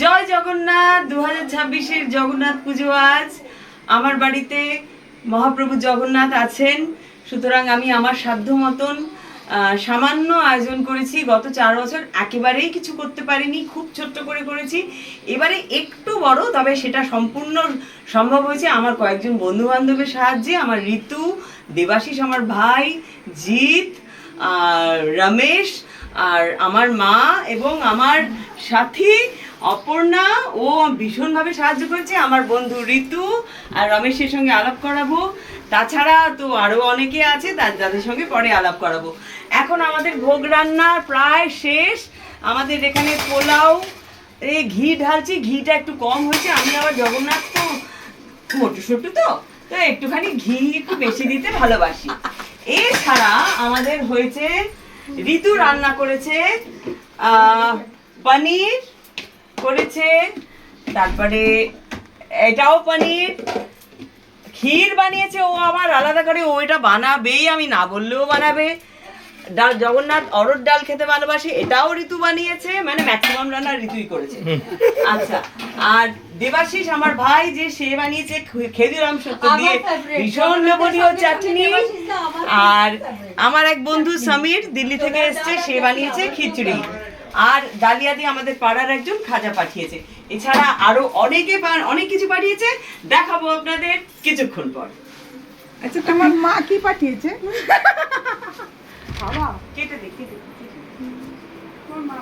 জয় জগন্নাথ। 2026-এর জগন্নাথ পুজো আজ। আমার বাড়িতে মহাপ্রভু জগন্নাথ আছেন, সুতরাং আমি আমার সাধ্য মতন সামান্য আয়োজন করেছি। গত 4 বছর একেবারেই কিছু করতে পারিনি, খুব ছোট্ট করে করেছি। এবারে একটু বড়, তবে সেটা সম্পূর্ণ সম্ভব হয়েছে আমার কয়েকজন বন্ধু বান্ধবের সাহায্যে। আমার ঋতু, দেবাশিস আমার ভাই, জিৎ, আর রমেশ, আর আমার মা এবং আমার সাথী অপর্ণা, ও ভীষণভাবে সাহায্য করেছে। আমার বন্ধু ঋতু আর রমেশের সঙ্গে আলাপ করাবো। তাছাড়া তো আরও অনেকে আছে যাদের সঙ্গে পরে আলাপ করাবো। এখন আমাদের ভোগ রান্না প্রায় শেষ। আমাদের এখানে পোলাও, এই ঘি ঢালছি, ঘিটা একটু কম হয়েছে। আমি আবার জগন্নাথ তো মোটু সোটু তো একটুখানি ঘি একটু বেশি দিতে ভালোবাসি। এছাড়া আমাদের হয়েছে, ঋতু রান্না করেছে পনির করেছে, তারপরে এটাও পনির, ক্ষীর বানিয়েছে ও আবার আলাদা করে, ও এটা বানাবেই, আমি না বললেও বানাবে। ডাল, জগন্নাথ অরহর ডাল খেতে ভালোবাসে, এটাও ঋতু বানিয়েছে, মানে ম্যাক্সিমাম রান্না ঋতুই করেছে। আচ্ছা, আর দেবাশিস আমার ভাই, যে সে বানিয়েছে খেজুরাম সত্য দিয়ে ভীষণ লোভনীয় চাটনি। আর আমার এক বন্ধু সমীর দিল্লি থেকে এসছে, সে বানিয়েছে খিচুড়ি। আর ডালিয়া দিয়ে আমাদের পাড়ার একজন খাজা পাঠিয়েছে। এছাড়া আরো অনেকে অনেক কিছু পাঠিয়েছে, দেখাবো আপনাদের কিছুক্ষণ পর। আচ্ছা, তোমার মা কি পাঠিয়েছে? কেটে দে, কেটে দে। তোমার মা